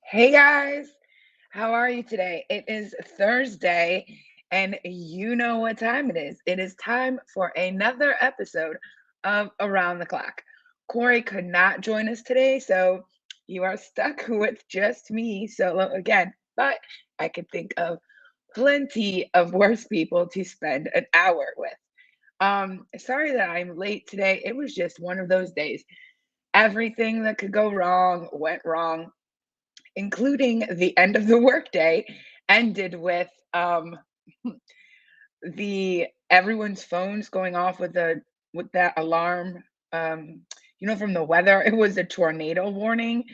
Hey guys, how are you today? It is Thursday, and you know what time it is. It is time for another episode of Around the Clock. Corey could not join us today, so you are stuck with just me solo again. But I could think of plenty of worse people to spend an hour with. Sorry that I'm late today. It was just one of those days. Everything that could go wrong went wrong, including the end of the workday, ended with the everyone's phones going off with that alarm. From the weather, it was a tornado warning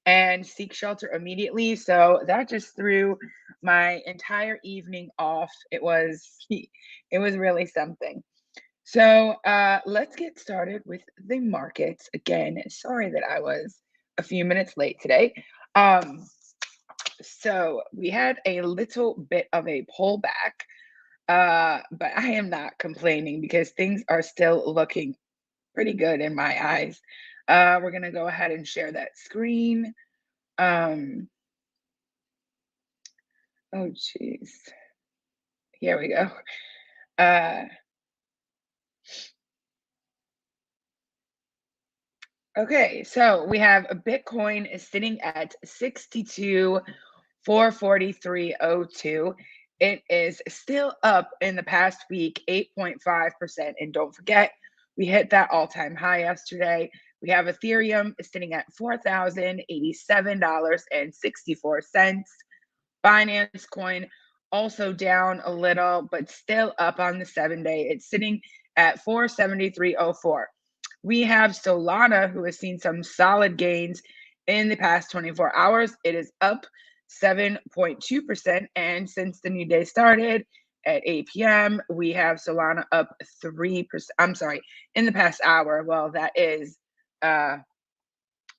and seek shelter immediately. So that just threw my entire evening off. It was really something. So let's get started with the markets. Again, sorry that I was a few minutes late today. Um, so we had a little bit of a pullback, but I am not complaining because things are still looking pretty good in my eyes. We're gonna go ahead and share that screen. Um, oh geez, here we go. Uh, okay, so we have a Bitcoin is sitting at 62,443.02. It is still up in the past week, 8.5%. And don't forget, we hit that all-time high yesterday. We have Ethereum is sitting at $4,087.64. Binance Coin also down a little, but still up on the 7 day. It's sitting at 473.04. We have Solana, who has seen some solid gains in the past 24 hours. It is up 7.2%. And since the new day started at 8 p.m., we have Solana up 3%. I'm sorry, in the past hour. Well, that is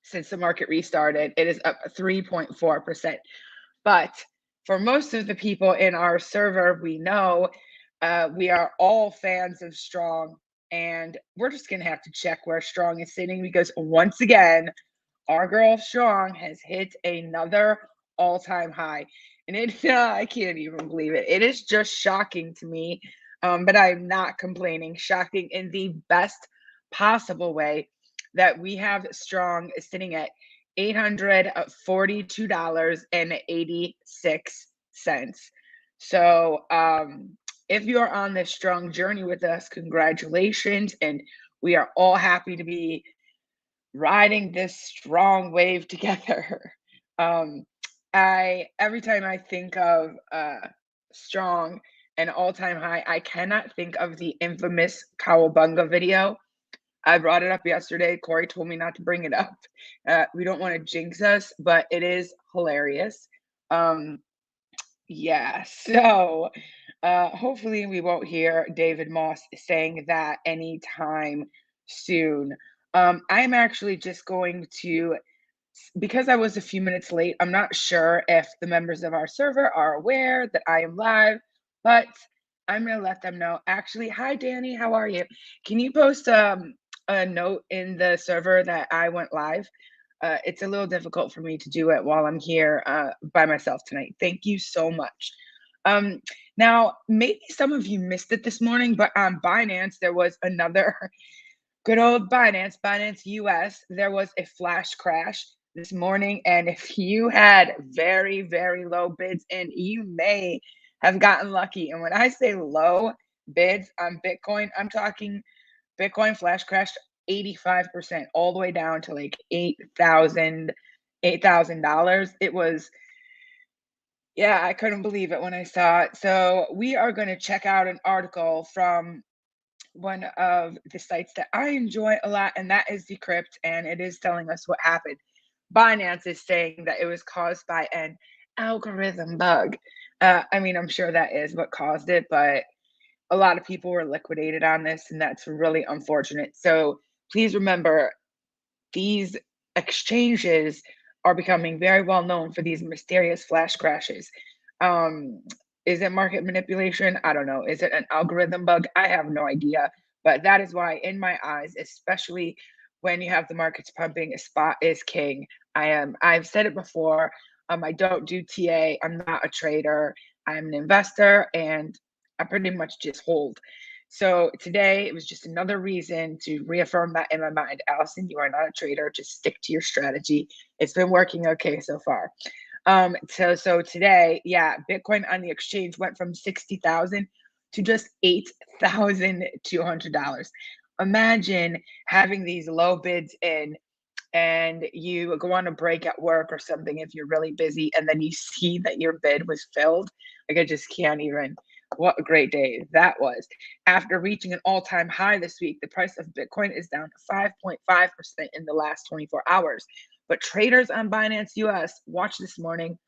since the market restarted, it is up 3.4%. But for most of the people in our server, we know we are all fans of Strong, and we're just going to have to check where Strong is sitting because once again, our girl Strong has hit another all-time high. And I can't even believe it. It is just shocking to me, but I'm not complaining. Shocking in the best possible way that we have Strong sitting at $842.86. So, if you're on this strong journey with us, congratulations. And we are all happy to be riding this strong wave together. Um, I every time I think of strong and all-time high, I cannot think of the infamous Cowabunga video. I brought it up yesterday. Corey told me not to bring it up. We don't want to jinx us, but it is hilarious. Um, yeah, so hopefully we won't hear David Moss saying that anytime soon. I'm actually just going to, because I was a few minutes late, I'm not sure if the members of our server are aware that I am live, but I'm going to let them know. Actually, hi, Danny, how are you? Can you post a note in the server that I went live? It's a little difficult for me to do it while I'm here by myself tonight. Thank you so much. Um, Now, maybe some of you missed it this morning, but on Binance, there was another good old Binance US. There was a flash crash this morning. And if you had very, very low bids, and you may have gotten lucky. And when I say low bids on Bitcoin, I'm talking Bitcoin flash crashed 85% all the way down to like $8,000. It was, yeah, I couldn't believe it when I saw it. So we are going to check out an article from one of the sites that I enjoy a lot, and that is Decrypt, and it is telling us what happened. Binance is saying that it was caused by an algorithm bug. I mean, I'm sure that is what caused it, but a lot of people were liquidated on this, and that's really unfortunate. So please remember, these exchanges are becoming very well known for these mysterious flash crashes. Um, is it market manipulation? I don't know. Is it an algorithm bug? I have no idea. But that is why, in my eyes, especially when you have the markets pumping, a spot is king. I've said it before. I don't do TA. I'm not a trader. I'm an investor, and I pretty much just hold. So today it was just another reason to reaffirm that in my mind. Allison, you are not a trader. Just stick to your strategy. It's been working okay so far. So today, yeah, Bitcoin on the exchange went from 60,000 to just $8,200. Imagine having these low bids in, and you go on a break at work or something if you're really busy, and then you see that your bid was filled. Like, I just can't even. What a great day that was. After reaching an all-time high this week, the price of Bitcoin is down 5.5% in the last 24 hours. But traders on Binance US watched this morning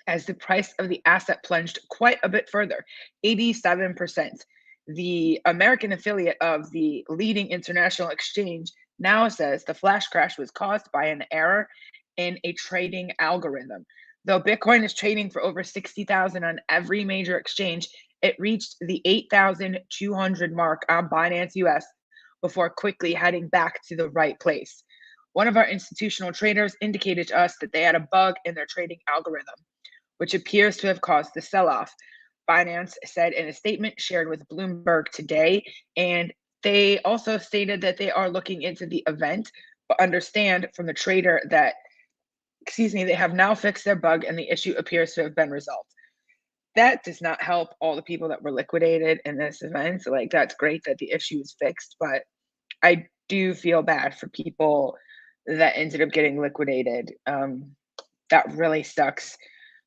as the price of the asset plunged quite a bit further, 87%. The American affiliate of the leading international exchange now says the flash crash was caused by an error in a trading algorithm. Though Bitcoin is trading for over 60,000 on every major exchange, it reached the 8,200 mark on Binance US before quickly heading back to the right place. One of our institutional traders indicated to us that they had a bug in their trading algorithm, which appears to have caused the sell off, Binance said in a statement shared with Bloomberg today. And they also stated that they are looking into the event, but understand from the trader that, they have now fixed their bug and the issue appears to have been resolved. That does not help all the people that were liquidated in this event. So, like, that's great that the issue is fixed, but I do feel bad for people that ended up getting liquidated. That really sucks.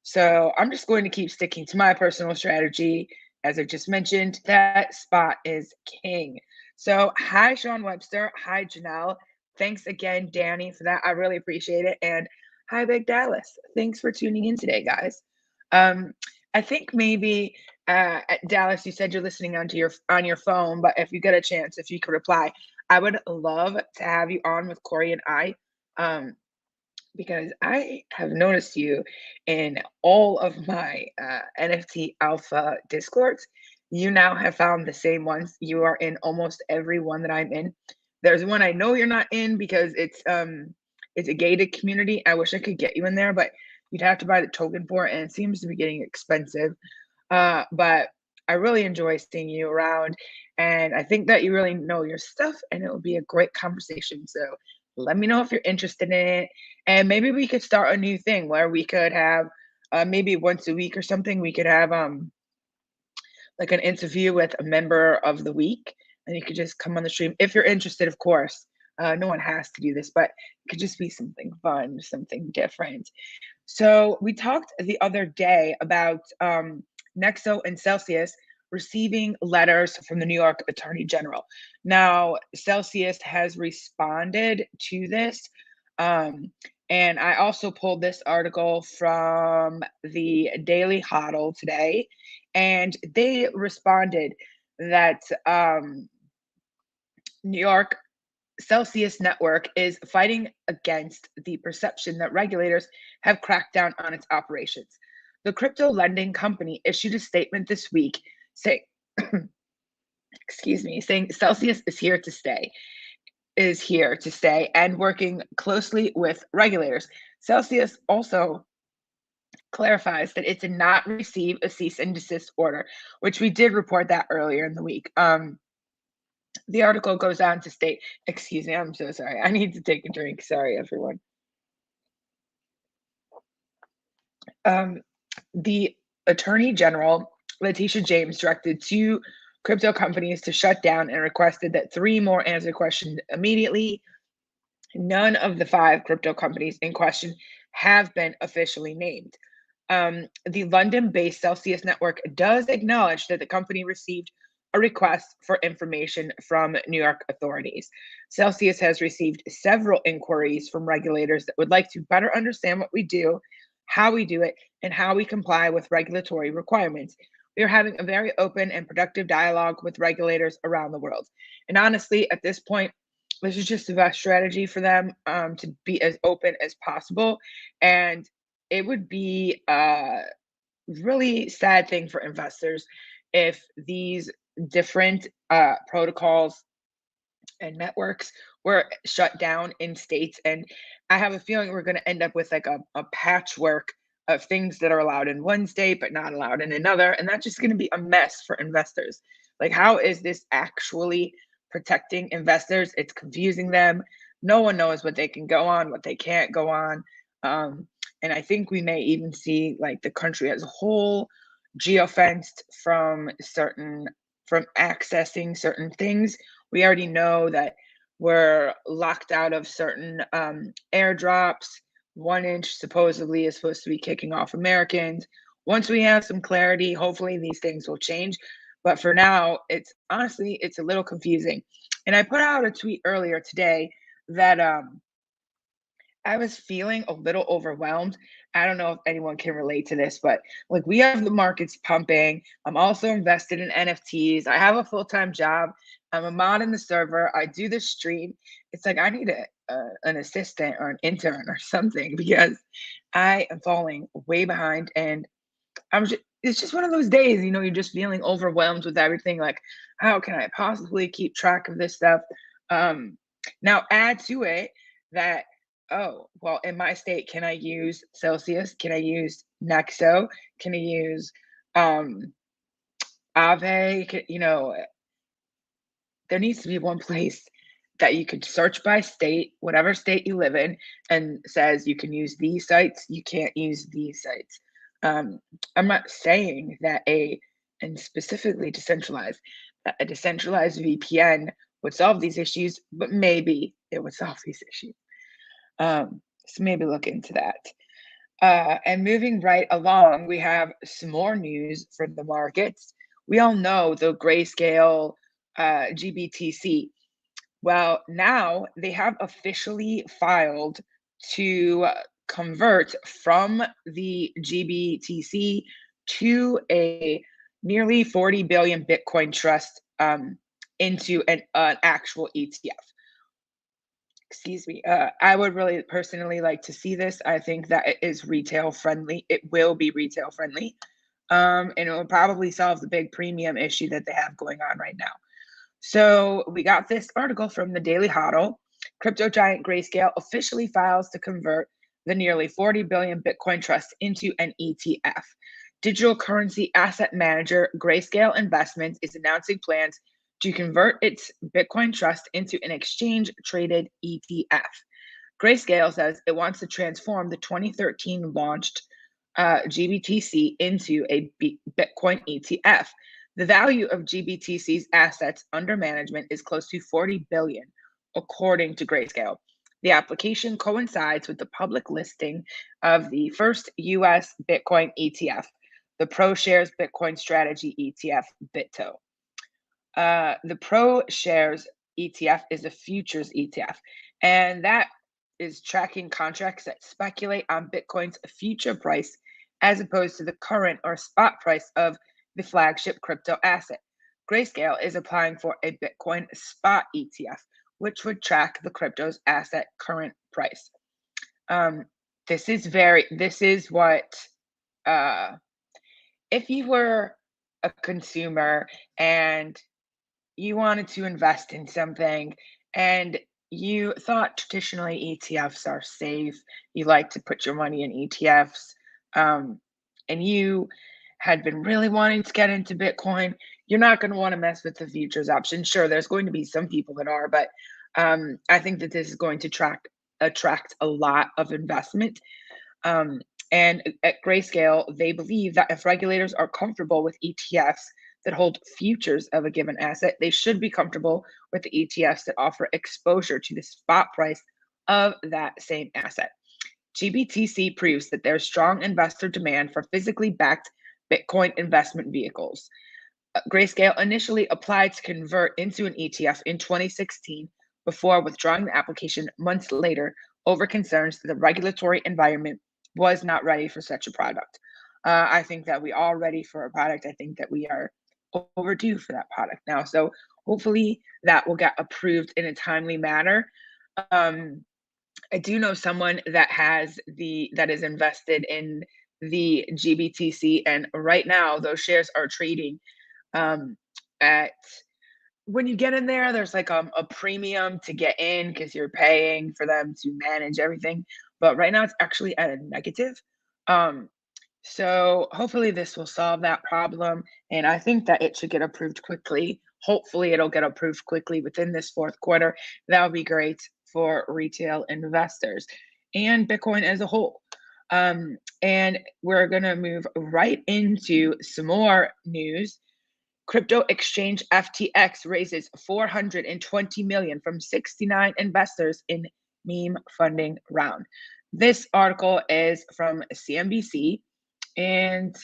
So I'm just going to keep sticking to my personal strategy. As I just mentioned, that spot is king. So hi, Sean Webster. Hi, Janelle. Thanks again, Danny, for that. I really appreciate it. And hi, Big Dallas. Thanks for tuning in today, guys. I think maybe at Dallas, you said you're listening on your phone, but if you get a chance, if you could reply, I would love to have you on with Corey and I. Um, because I have noticed you in all of my NFT Alpha Discords. You now have found the same ones. You are in almost every one that I'm in. There's one I know you're not in because it's a gated community. I wish I could get you in there, but you'd have to buy the token for it, and it seems to be getting expensive. But I really enjoy seeing you around, and I think that you really know your stuff, and it will be a great conversation. So let me know if you're interested in it, and maybe we could start a new thing where we could have maybe once a week or something. We could have like an interview with a member of the week, and you could just come on the stream if you're interested, of course. No one has to do this, but it could just be something fun, something different. So we talked the other day about Nexo and Celsius receiving letters from the New York Attorney General. Now, Celsius has responded to this. Um, and I also pulled this article from the Daily Hodl today, and they responded that New York Celsius Network is fighting against the perception that regulators have cracked down on its operations. The crypto lending company issued a statement this week saying, saying Celsius is here to stay and working closely with regulators. Celsius also clarifies that it did not receive a cease and desist order, which we did report that earlier in the week. The article goes on to state, I'm so sorry. I need to take a drink. Sorry, everyone. The Attorney General, Letitia James, directed two crypto companies to shut down and requested that three more answer questions immediately. None of the five crypto companies in question have been officially named. The London-based Celsius Network does acknowledge that the company received a request for information from New York authorities. Celsius has received several inquiries from regulators that would like to better understand what we do, how we do it, and how we comply with regulatory requirements. We are having a very open and productive dialogue with regulators around the world. And honestly, at this point, this is just the best strategy for them to be as open as possible. And it would be a really sad thing for investors if these different protocols and networks were shut down in states. And I have a feeling we're going to end up with like a patchwork of things that are allowed in one state but not allowed in another. And that's just going to be a mess for investors. Like, how is this actually protecting investors? It's confusing them. No one knows what they can go on, what they can't go on. Um, and I think we may even see like the country as a whole geofenced from accessing certain things. We already know that we're locked out of certain airdrops. 1 inch supposedly is supposed to be kicking off Americans. Once we have some clarity, hopefully these things will change. But for now, it's honestly, it's a little confusing. And I put out a tweet earlier today that I was feeling a little overwhelmed. I don't know if anyone can relate to this, but like, we have the markets pumping. I'm also invested in NFTs. I have a full-time job. I'm a mod in the server. I do the stream. It's like I need an assistant or an intern or something because I am falling way behind. And it's just one of those days, you're just feeling overwhelmed with everything. Like, how can I possibly keep track of this stuff? Um, Now add to it that, oh, well, in my state, can I use Celsius? Can I use Nexo? Can I use um Aave? There needs to be one place that you could search by state, whatever state you live in, and says you can use these sites, you can't use these sites. Um, I'm not saying that and specifically decentralized, that a decentralized VPN would solve these issues, but maybe it would solve these issues. So maybe look into that. And moving right along, we have some more news for the markets. We all know the grayscale GBTC. Well, now they have officially filed to convert from the GBTC to a nearly 40 billion Bitcoin trust into an actual ETF. Excuse me. I would really personally like to see this. I think that it is retail friendly. It will be retail friendly. And it will probably solve the big premium issue that they have going on right now. So we got this article from the Daily Hodl. Crypto giant Grayscale officially files to convert the nearly 40 billion Bitcoin trust into an ETF. Digital currency asset manager Grayscale Investments is announcing plans to convert its Bitcoin trust into an exchange traded ETF. Grayscale says it wants to transform the 2013 launched GBTC into a Bitcoin ETF. The value of GBTC's assets under management is close to 40 billion, according to Grayscale. The application coincides with the public listing of the first US Bitcoin ETF, the ProShares Bitcoin Strategy ETF, BITO. The ProShares ETF is a futures ETF, and that is tracking contracts that speculate on Bitcoin's future price as opposed to the current or spot price of the flagship crypto asset. Grayscale is applying for a Bitcoin spot ETF, which would track the crypto's asset current price. This is what, uh, if you were a consumer and you wanted to invest in something and you thought traditionally ETFs are safe, you like to put your money in ETFs, and you had been really wanting to get into Bitcoin, you're not going to want to mess with the futures option. Sure, there's going to be some people that are, but I think that this is going to attract a lot of investment. Um, and at Grayscale, they believe that if regulators are comfortable with ETFs that hold futures of a given asset, they should be comfortable with the ETFs that offer exposure to the spot price of that same asset. GBTC proves that there's strong investor demand for physically backed Bitcoin investment vehicles. Grayscale initially applied to convert into an ETF in 2016 before withdrawing the application months later over concerns that the regulatory environment was not ready for such a product. I think that we are ready for a product. I think that we are overdue for that product now. So hopefully that will get approved in a timely manner. Um, I do know someone that is invested in the GBTC, and right now those shares are trading um, at when you get in there, there's like a premium to get in because you're paying for them to manage everything. But right now, it's actually at a negative. Um, so hopefully, this will solve that problem. And I think that it should get approved quickly. Hopefully, it'll get approved quickly within this fourth quarter. That would be great for retail investors and Bitcoin as a whole. And we're going to move right into some more news. Crypto exchange FTX raises 420 million from 69 investors in meme funding round. This article is from CNBC and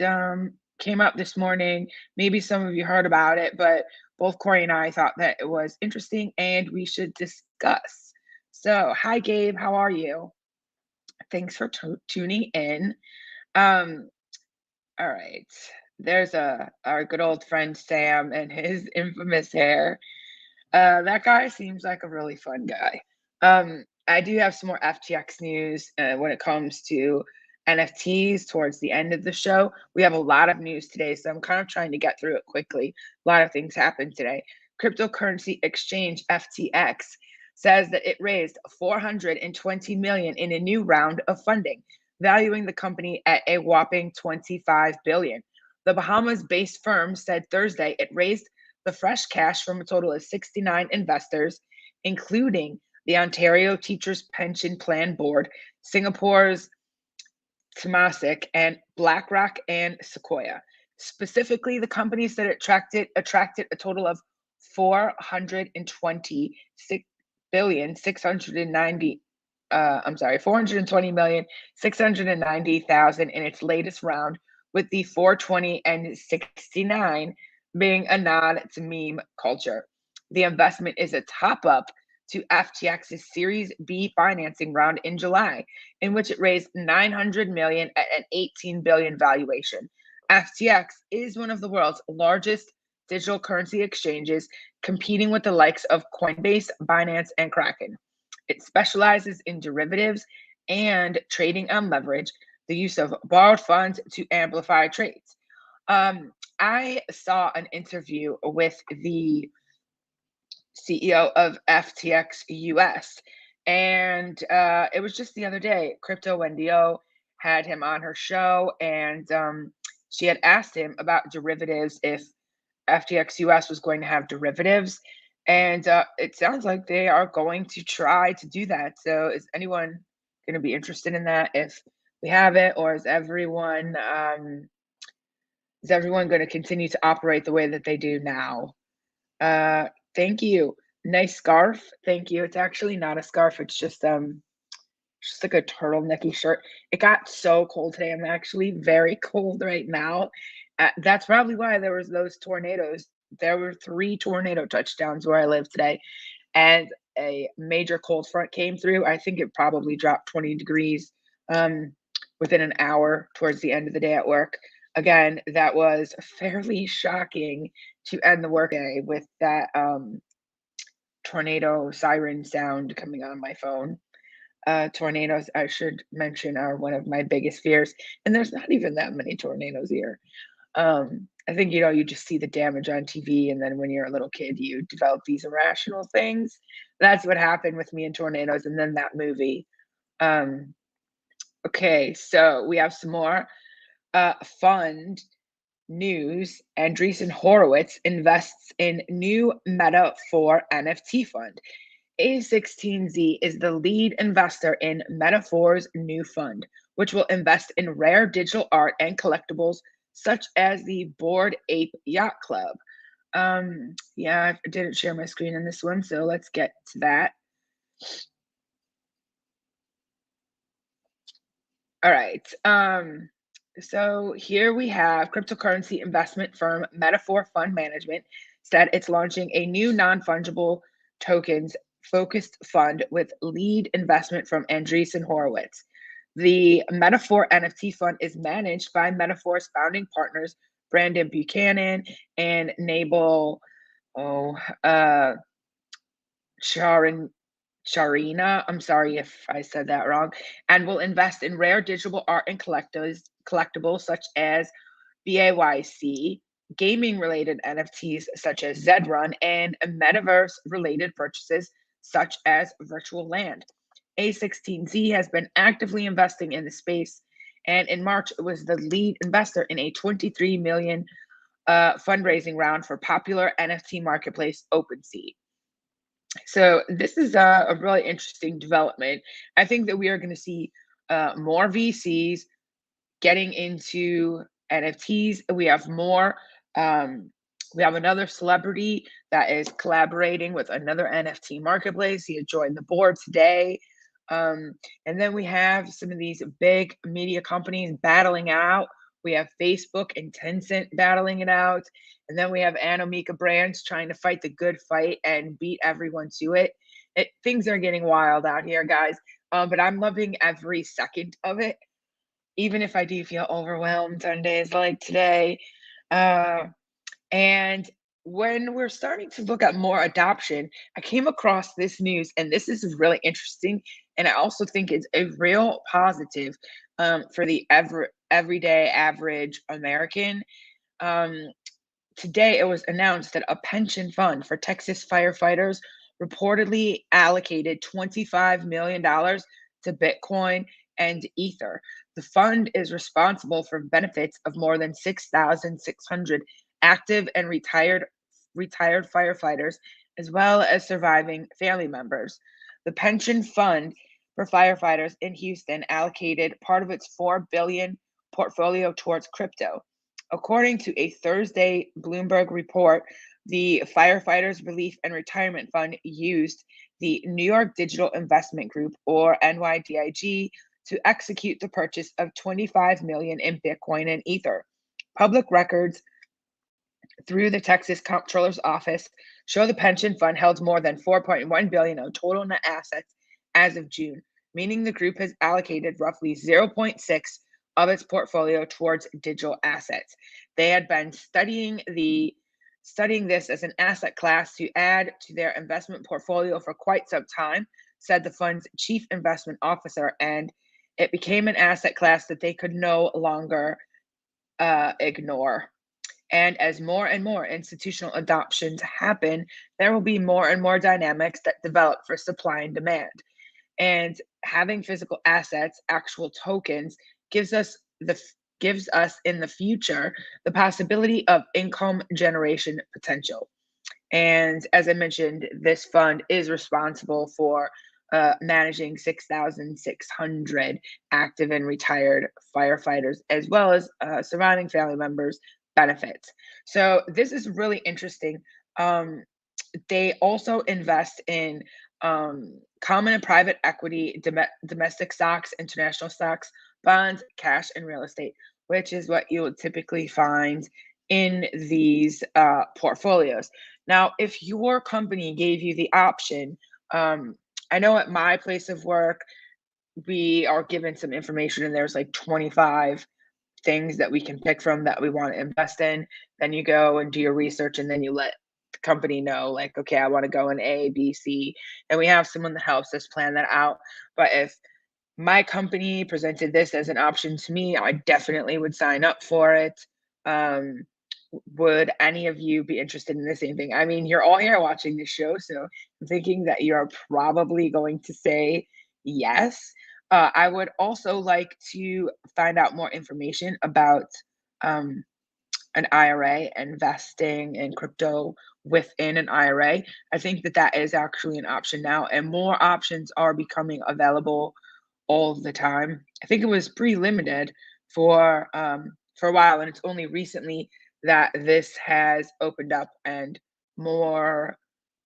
came up this morning. Maybe some of you heard about it, but both Corey and I thought that it was interesting and we should discuss. So, hi, Gabe. How are you? Thanks for tuning in. Um, all right. There's our good old friend Sam and his infamous hair. That guy seems like a really fun guy. I do have some more FTX news when it comes to NFTs towards the end of the show. We have a lot of news today, so I'm kind of trying to get through it quickly. A lot of things happened today. Cryptocurrency exchange FTX says that it raised 420 million in a new round of funding, valuing the company at a whopping 25 billion. The Bahamas-based firm said Thursday it raised the fresh cash from a total of 69 investors, including the Ontario Teachers Pension Plan Board, Singapore's Temasek, and BlackRock and Sequoia. Specifically, the company said it attracted a total of 426 billion 690 420 million 690,000 in its latest round, with the 420 and 69 being a nod to meme culture. The investment is a top up to FTX's Series B financing round in July, in which it raised 900 million at an 18 billion valuation. FTX is one of the world's largest digital currency exchanges, competing with the likes of Coinbase, Binance, and Kraken. It specializes in derivatives and trading on leverage, the use of borrowed funds to amplify trades. I saw an interview with the CEO of FTX US, and it was just the other day. Crypto Wendio had him on her show, and she had asked him about derivatives, if FTX US was going to have derivatives, and it sounds like they are going to try to do that. So, is anyone going to be interested in that if we have it, or is everyone going to continue to operate the way that they do now? Uh, Thank you. Nice scarf. Thank you. It's actually not a scarf. It's just like a turtlenecky shirt. It got so cold today. I'm actually very cold right now. That's probably why there was those tornadoes. There were 3 tornado touchdowns where I live today, and a major cold front came through. I think it probably dropped 20 degrees um, within an hour towards the end of the day at work. Again, that was fairly shocking to end the workday with that tornado siren sound coming on my phone. Tornadoes, I should mention, are one of my biggest fears, and there's not even that many tornadoes here. I think, you just see the damage on TV, and then when you're a little kid, you develop these irrational things. That's what happened with me in tornadoes, and then that movie. Um, okay, so we have some more fund news. Andreessen Horowitz invests in new Meta 4 NFT fund. A16Z is the lead investor in Meta 4's new fund, which will invest in rare digital art and collectibles such as the Bored Ape Yacht Club. Yeah, I didn't share my screen in this one, so let's get to that. All right. So here we have cryptocurrency investment firm Meta4 Fund Management said it's launching a new non-fungible tokens focused fund with lead investment from Andreessen Horowitz. The Meta4 NFT fund is managed by Meta4's founding partners, Brandon Buchanan and Nabal Charin Sharina, I'm sorry if I said that wrong, and will invest in rare digital art and collectibles such as BAYC, gaming related NFTs such as Zedrun, and metaverse related purchases such as Virtual Land. A16Z has been actively investing in the space, and in March, it was the lead investor in a 23 million fundraising round for popular NFT marketplace OpenSea. So this is a really interesting development. I think that we are going to see more VCs getting into NFTs. We have more. Um, we have another celebrity that is collaborating with another NFT marketplace. He has joined the board today. Um, and then we have some of these big media companies battling out. We have Facebook and Tencent battling it out. And then we have Anomika Brands trying to fight the good fight and beat everyone to it. Things are getting wild out here, guys. But I'm loving every second of it, even if I do feel overwhelmed on days like today. Uh, and when we're starting to look at more adoption, I came across this news, and this is really interesting. And I also think it's a real positive for the everyday average American. Um, Today, it was announced that a pension fund for Texas firefighters reportedly allocated $25 million to Bitcoin and Ether. The fund is responsible for benefits of more than 6,600 active and retired firefighters, as well as surviving family members. The pension fund for firefighters in Houston allocated part of its 4 billion portfolio towards crypto. According to a Thursday Bloomberg report, the Firefighters Relief and Retirement Fund used the New York Digital Investment Group, or NYDIG, to execute the purchase of 25 million in Bitcoin and Ether. Public records through the Texas Comptroller's Office show the pension fund held more than 4.1 billion of total net assets as of June, meaning the group has allocated roughly 0.6 of its portfolio towards digital assets. They had been studying this as an asset class to add to their investment portfolio for quite some time, said the fund's chief investment officer, and it became an asset class that they could no longer ignore. And as more and more institutional adoptions happen, there will be more and more dynamics that develop for supply and demand. And having physical assets, actual tokens, gives us the gives us in the future the possibility of income generation potential. And as I mentioned, this fund is responsible for managing 6,600 active and retired firefighters, as well as surviving family members' benefits. So this is really interesting. Um, they also invest in common and private equity, domestic stocks, international stocks, bonds, cash, and real estate, which is what you would typically find in these portfolios. Now, if your company gave you the option, um, I know at my place of work, we are given some information, and there's like 25 things that we can pick from that we want to invest in. Then you go and do your research, and then you let the company know, like, okay, I want to go in A, B, C, and we have someone that helps us plan that out. But if my company presented this as an option to me, I definitely would sign up for it. Um, would any of you be interested in the same thing? I mean, you're all here watching this show, so I'm thinking that you're probably going to say yes. I would also like to find out more information about um, an IRA, investing in crypto within an IRA. I think that that is actually an option now, and more options are becoming available all the time. I think it was pretty limited for a while, and it's only recently that this has opened up and more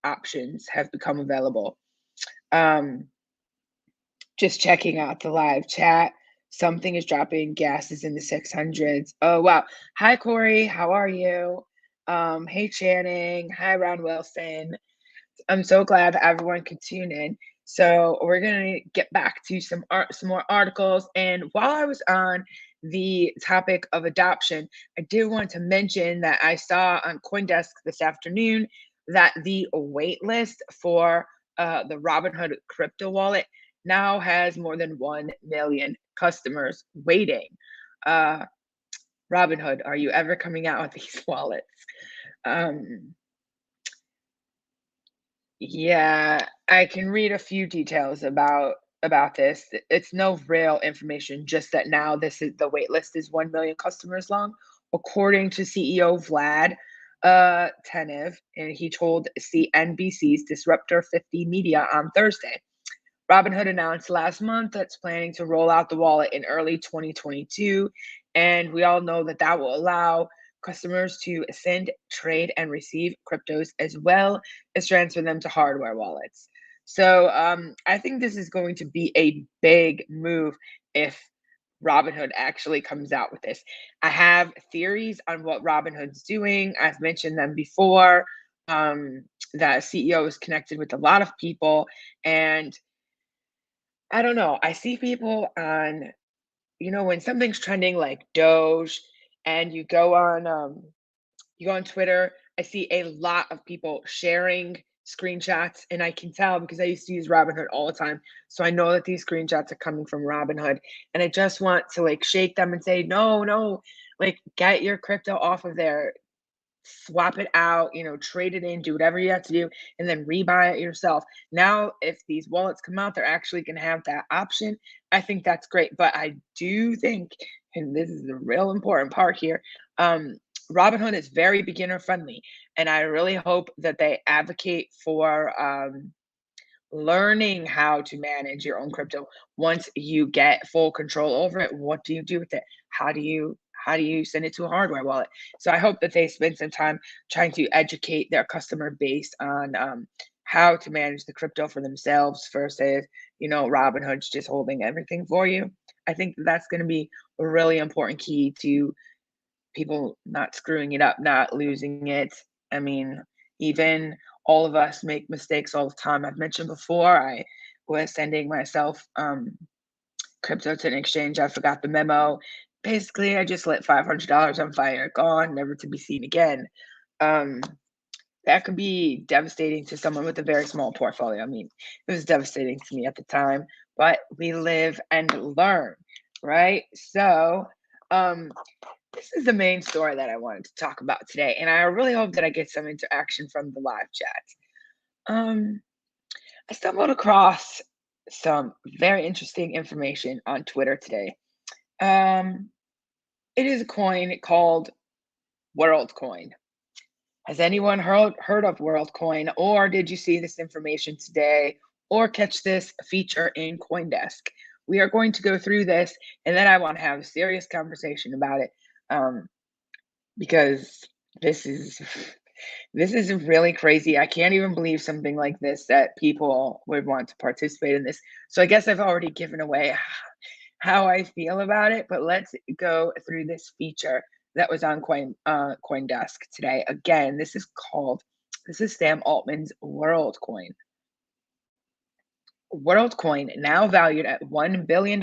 options have become available. Um, just checking out the live chat. Something is dropping. Gas is in the 600s. Oh, wow. Hi, Corey. How are you? Hey, Channing. Hi, Ron Wilson. I'm so glad that everyone could tune in. So we're gonna get back to some more articles. And while I was on the topic of adoption, I did want to mention that I saw on CoinDesk this afternoon that the wait list for the Robinhood crypto wallet now has more than 1 million customers waiting. Uh, Robinhood, are you ever coming out with these wallets? Um, yeah, I can read a few details about this. It's no real information, just that now this is the wait list is 1 million customers long, according to CEO Vlad Tenev, and he told CNBC's Disruptor 50 Media on Thursday. Robinhood announced last month that it's planning to roll out the wallet in early 2022, and we all know that that will allow customers to send, trade, and receive cryptos as well as transfer them to hardware wallets. So I think this is going to be a big move if Robinhood actually comes out with this. I have theories on what Robinhood's doing. I've mentioned them before. That CEO is connected with a lot of people, and I don't know. I see people on, when something's trending like Doge, and you go on Twitter, I see a lot of people sharing screenshots, and I can tell because I used to use Robinhood all the time. So I know that these screenshots are coming from Robinhood, and I just want to like shake them and say, no, no, like get your crypto off of there, swap it out, trade it in, do whatever you have to do, and then rebuy it yourself. Now, if these wallets come out, they're actually going to have that option. I think that's great. But I do think, and this is the real important part here, um, Robinhood is very beginner friendly. And I really hope that they advocate for learning how to manage your own crypto. Once you get full control over it, what do you do with it? How do you send it to a hardware wallet? So I hope that they spend some time trying to educate their customer base on how to manage the crypto for themselves versus Robinhood's just holding everything for you. I think that's going to be a really important key to people not screwing it up, not losing it. I mean, even all of us make mistakes all the time. I've mentioned before, I was sending myself crypto to an exchange. I forgot the memo. Basically, I just lit $500 on fire, gone, never to be seen again. Um, that could be devastating to someone with a very small portfolio. I mean, it was devastating to me at the time, but we live and learn, right? So, um, this is the main story that I wanted to talk about today, and I really hope that I get some interaction from the live chat. Um, I stumbled across some very interesting information on Twitter today. Um, it is a coin called WorldCoin. Has anyone heard of WorldCoin, or did you see this information today, or catch this feature in CoinDesk? We are going to go through this, and then I want to have a serious conversation about it. Um, because this is this is really crazy. I can't even believe something like this that people would want to participate in this. So I guess I've already given away how I feel about it, but let's go through this feature that was on CoinDesk today. Again, this is Sam Altman's WorldCoin. WorldCoin, now valued at $1 billion,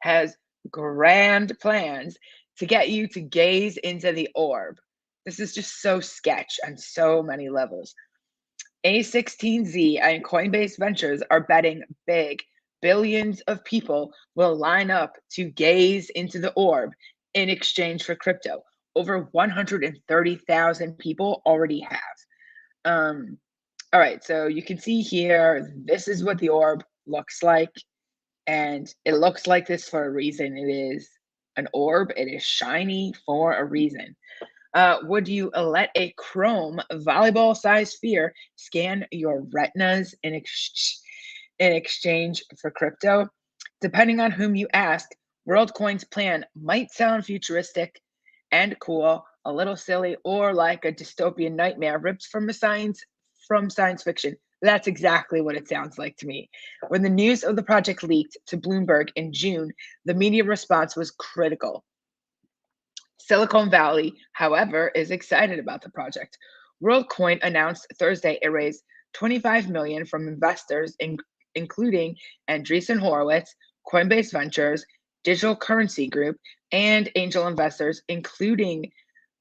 has grand plans to get you to gaze into the orb. This is just so sketch on so many levels. A16Z and Coinbase Ventures are betting big. Billions of people will line up to gaze into the orb in exchange for crypto. Over 130,000 people already have. Um, all right, so you can see here, this is what the orb looks like. And it looks like this for a reason. It is an orb, it is shiny for a reason. Would you let a chrome volleyball sized sphere scan your retinas in exchange for crypto? Depending on whom you ask, WorldCoin's plan might sound futuristic and cool, a little silly, or like a dystopian nightmare ripped from science fiction. That's exactly what it sounds like to me. When the news of the project leaked to Bloomberg in June, the media response was critical. Silicon Valley, however, is excited about the project. WorldCoin announced Thursday it raised $25 million from investors, including Andreessen Horowitz, Coinbase Ventures, Digital Currency Group, and angel investors, including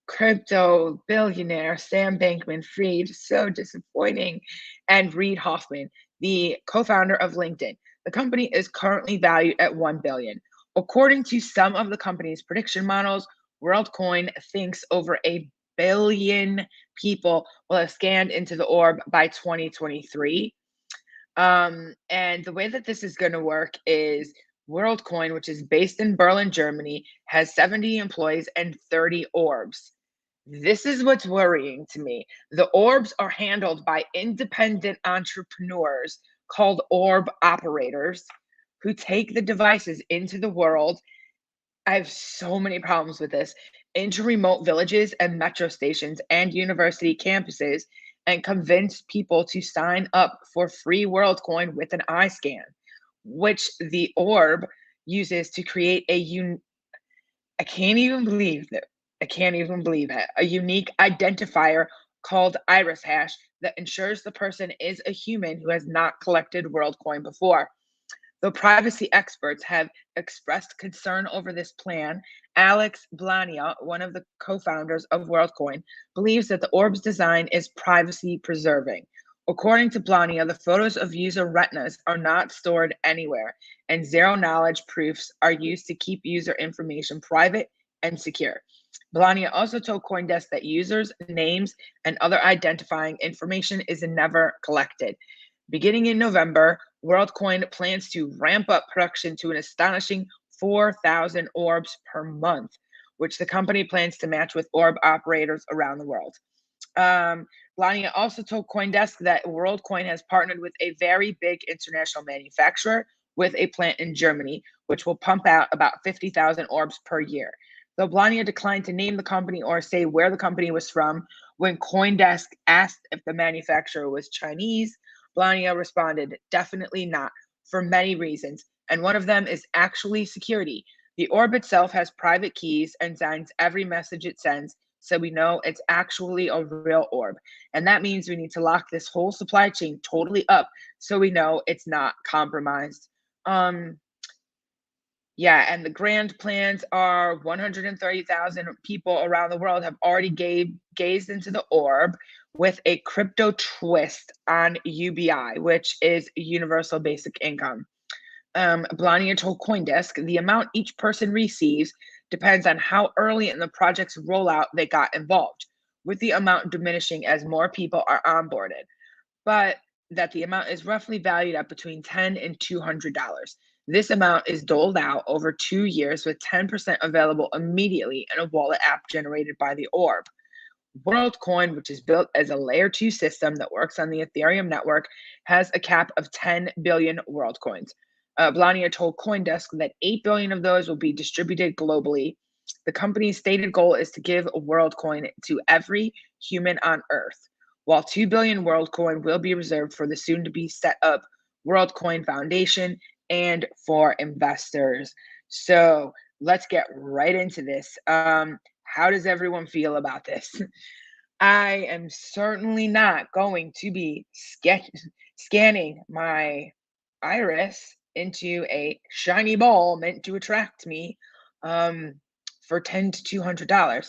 crypto billionaire Sam Bankman-Fried, so disappointing, and Reid Hoffman, the co-founder of LinkedIn. The company is currently valued at $1 billion. According to some of the company's prediction models, WorldCoin thinks over 1 billion people will have scanned into the orb by 2023. And the way that this is going to work is WorldCoin, which is based in Berlin, Germany, has 70 employees and 30 orbs. This is what's worrying to me. The orbs are handled by independent entrepreneurs called orb operators who take the devices into the world. I have so many problems with this. Into remote villages and metro stations and university campuses and convince people to sign up for free WorldCoin with an eye scan, which the orb uses to create I can't even believe that. I can't even believe it. A unique identifier called iris hash that ensures the person is a human who has not collected WorldCoin before. Though privacy experts have expressed concern over this plan, Alex Blania, one of the co founders of WorldCoin, believes that the orb's design is privacy preserving. According to Blania, the photos of user retinas are not stored anywhere, and zero knowledge proofs are used to keep user information private and secure. Blania also told Coindesk that users' names and other identifying information is never collected. Beginning in November, WorldCoin plans to ramp up production to an astonishing 4,000 orbs per month, which the company plans to match with orb operators around the world. Blania also told Coindesk that WorldCoin has partnered with a very big international manufacturer with a plant in Germany, which will pump out about 50,000 orbs per year. Though Blania declined to name the company or say where the company was from, when Coindesk asked if the manufacturer was Chinese, Blania responded, definitely not, for many reasons, and one of them is actually security. The orb itself has private keys and signs every message it sends, so we know it's actually a real orb. And that means we need to lock this whole supply chain totally up so we know it's not compromised. Yeah, and the grand plans are 130,000 people around the world have already gazed into the orb with a crypto twist on UBI, which is universal basic income. Blania told Coindesk the amount each person receives depends on how early in the project's rollout they got involved, with the amount diminishing as more people are onboarded, but that the amount is roughly valued at between $10 and $200. This amount is doled out over 2 years with 10% available immediately in a wallet app generated by the orb. WorldCoin, which is built as a layer 2 system that works on the Ethereum network, has a cap of 10 billion WorldCoins. Blania told Coindesk that 8 billion of those will be distributed globally. The company's stated goal is to give a WorldCoin to every human on Earth, while 2 billion WorldCoin will be reserved for the soon to be set up WorldCoin Foundation and for investors. So let's get right into this. How does everyone feel about this? I am certainly not going to be scanning my iris into a shiny ball meant to attract me for $10 to $200.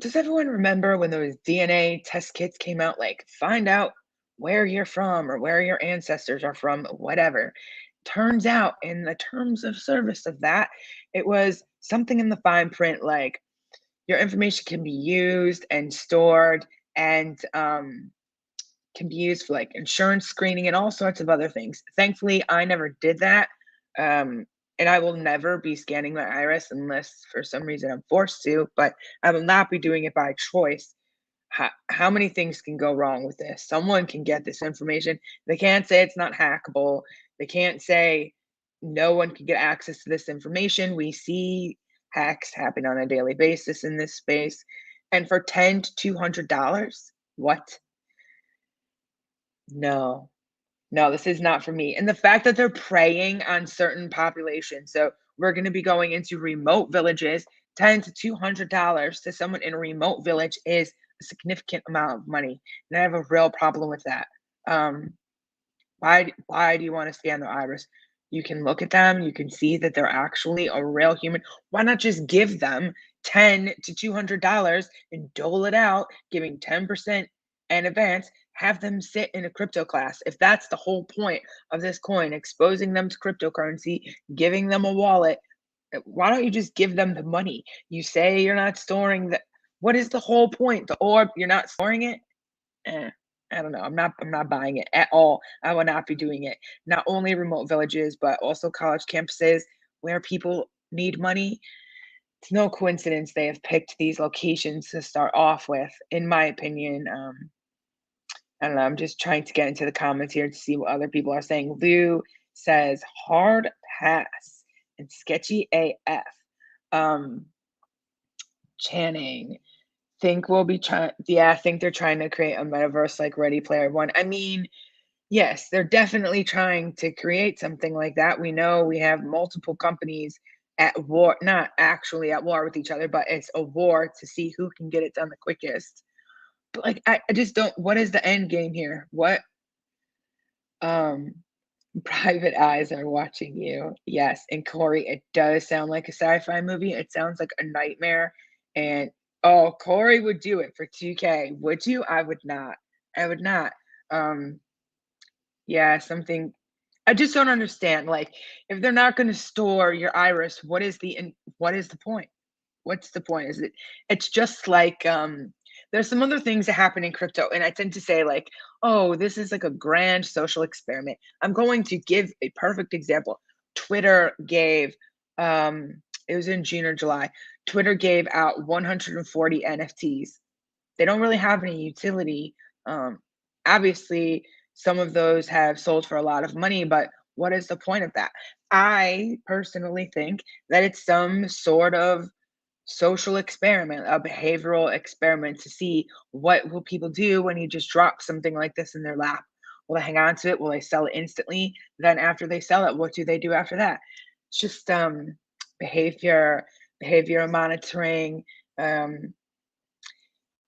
Does everyone remember when those DNA test kits came out? Like, find out where you're from or where your ancestors are from, whatever. Turns out, in the terms of service of that, it was something in the fine print like your information can be used and stored and can be used for like insurance screening and all sorts of other things. Thankfully, I never did that. And I will never be scanning my iris unless for some reason I'm forced to, but I will not be doing it by choice. How many things can go wrong with this? Someone can get this information. They can't say it's not hackable. They can't say no one can get access to this information. We see hacks happen on a daily basis in this space. And for $10 to $200, what? No, no, this is not for me. And the fact that they're preying on certain populations. So we're going to be going into remote villages. $10 to $200 to someone in a remote village is a significant amount of money, and I have a real problem with that. Um, why do you want to scan their iris? You can look at them. You can see that they're actually a real human. Why not just give them $10 to $200 and dole it out, giving 10% in advance? Have them sit in a crypto class. If that's the whole point of this coin, exposing them to cryptocurrency, giving them a wallet, Why don't you just give them the money? You say you're not storing the what is the whole point? The orb, you're not storing it? Eh, I don't know. I'm not buying it at all. I will not be doing it. Not only remote villages, but also college campuses where people need money. It's no coincidence they have picked these locations to start off with, in my opinion. I don't know. I'm just trying to get into the comments here to see what other people are saying. Lou says hard pass and sketchy AF. Um, Channing, think we'll be trying. Yeah, I think they're trying to create a metaverse like Ready Player One. I mean, yes, they're definitely trying to create something like that. We know we have multiple companies at war, not actually at war with each other, but it's a war to see who can get it done the quickest. But like, I just don't. What is the end game here? What? Um, Private eyes are watching you. Yes, and Corey, it does sound like a sci-fi movie. It sounds like a nightmare. And oh, Corey would do it for 2K. Would you? I would not. I would not. Um, yeah, something I just don't understand. Like, if they're not gonna store your iris, what is the point? What's the point? Is it's just like there's some other things that happen in crypto, and I tend to say, like, oh, this is like a grand social experiment. I'm going to give a perfect example. Twitter gave it was in June or July. Twitter gave out 140 NFTs. They don't really have any utility. Um, Obviously, some of those have sold for a lot of money, but what is the point of that? I personally think that it's some sort of social experiment, a behavioral experiment to see what will people do when you just drop something like this in their lap. Will they hang on to it? Will they sell it instantly? Then after they sell it, what do they do after that? It's just behavior, behavior monitoring. Um,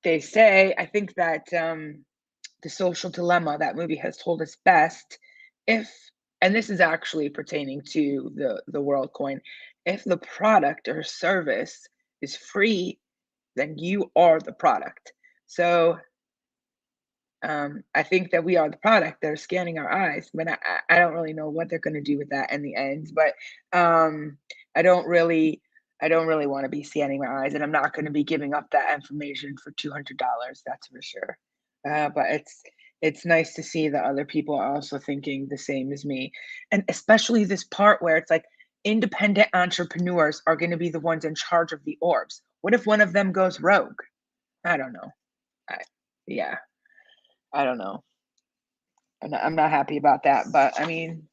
they say, I think that the social dilemma, that movie has told us best, if and this is actually pertaining to the world coin, if the product or service is free, then you are the product. So I think that we are the product. They're scanning our eyes, but I don't really know what they're going to do with that in the end. But um, I don't really I don't really want to be scanning my eyes, and I'm not going to be giving up that information for $200. That's for sure. But it's nice to see that other people are also thinking the same as me, and especially this part where it's like independent entrepreneurs are going to be the ones in charge of the orbs. What if one of them goes rogue? I don't know. I, yeah, I don't know. I'm not happy about that, but I mean,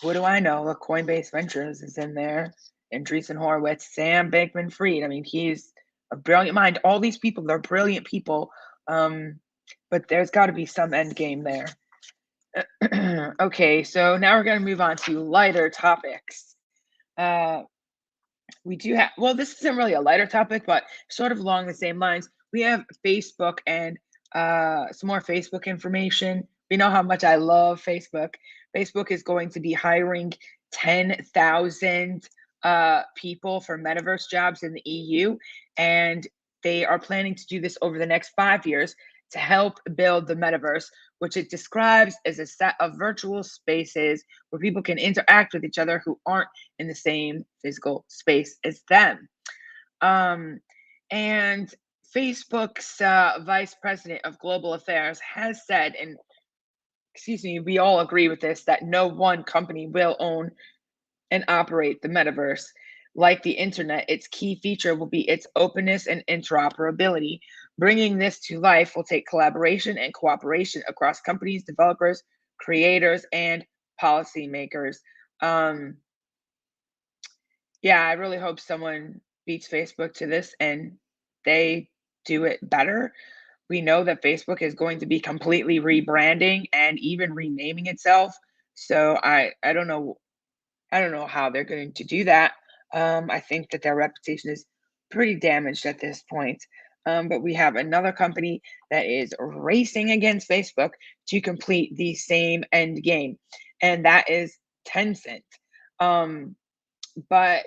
what do I know? Look, Coinbase Ventures is in there, Andreessen Horowitz, Sam Bankman-Fried. I mean, he's a brilliant mind. All these people, they're brilliant people, um, but there's got to be some end game there. Okay, so now we're going to move on to lighter topics. Uh, we do have, well, this isn't really a lighter topic, but sort of along the same lines. We have Facebook and some more Facebook information. We know how much I love Facebook. Facebook is going to be hiring 10,000 people for metaverse jobs in the EU, and they are planning to do this over the next 5 years to help build the metaverse, which it describes as a set of virtual spaces where people can interact with each other who aren't in the same physical space as them. Um, and Facebook's vice president of global affairs has said, and excuse me, we all agree with this, that no one company will own and operate the metaverse. Like the internet, its key feature will be its openness and interoperability. Bringing this to life will take collaboration and cooperation across companies, developers, creators, and policymakers. Um, yeah, I really hope someone beats Facebook to this and they do it better. We know that Facebook is going to be completely rebranding and even renaming itself. So I don't know how they're going to do that. I think that their reputation is pretty damaged at this point. But we have another company that is racing against Facebook to complete the same end game, and that is Tencent. Um, but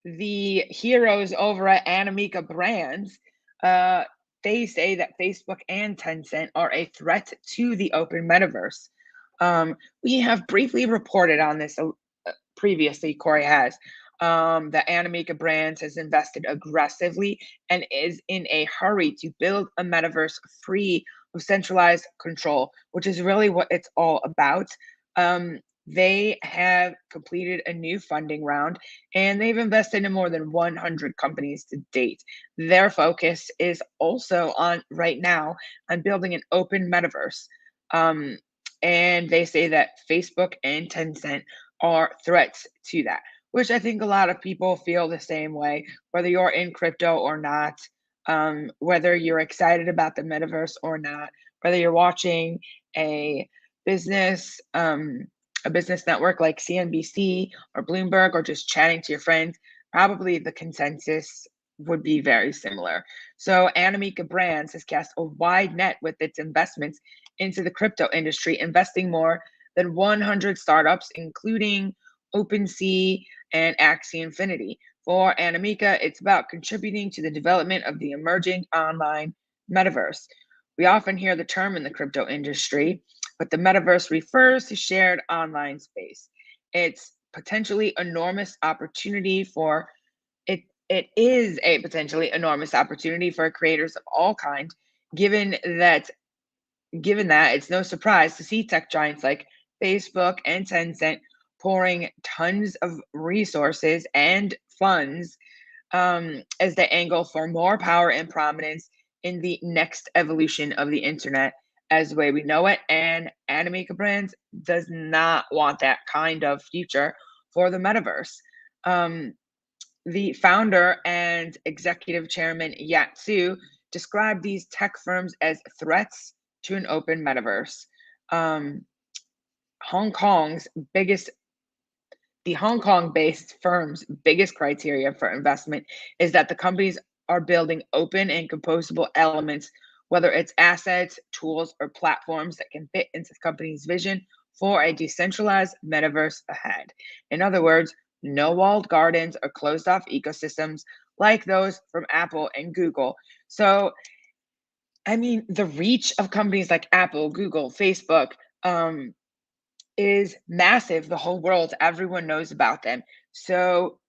the heroes over at Anamika Brands, uh, they say that Facebook and Tencent are a threat to the open metaverse. We have briefly reported on this previously, Corey has. The Animika Brands has invested aggressively and is in a hurry to build a metaverse free of centralized control, which is really what it's all about. They have completed a new funding round and they've invested in more than 100 companies to date. Their focus is also on right now on building an open metaverse. Um, and they say that Facebook and Tencent are threats to that, which I think a lot of people feel the same way, whether you're in crypto or not, whether you're excited about the metaverse or not, whether you're watching a business, a business network like CNBC or Bloomberg, or just chatting to your friends, probably the consensus would be very similar. So, Anamika Brands has cast a wide net with its investments into the crypto industry, investing more than 100 startups, including OpenSea and Axie Infinity. For Anamika, it's about contributing to the development of the emerging online metaverse. We often hear the term in the crypto industry, but the metaverse refers to shared online space. It's potentially enormous opportunity for it. It is a potentially enormous opportunity for creators of all kinds, given that it's no surprise to see tech giants like Facebook and Tencent pouring tons of resources and funds as they angle for more power and prominence in the next evolution of the internet as the way we know it. And Animika Brands does not want that kind of future for the metaverse. Um, the founder and executive chairman Yatsu described these tech firms as threats to an open metaverse. Um, Hong Kong's biggest the Hong Kong based firm's biggest criteria for investment is that the companies are building open and composable elements, whether it's assets, tools, or platforms that can fit into the company's vision for a decentralized metaverse ahead. In other words, no walled gardens or closed off ecosystems like those from Apple and Google. So, I mean, the reach of companies like Apple, Google, Facebook, um, is massive. The whole world, everyone knows about them. So,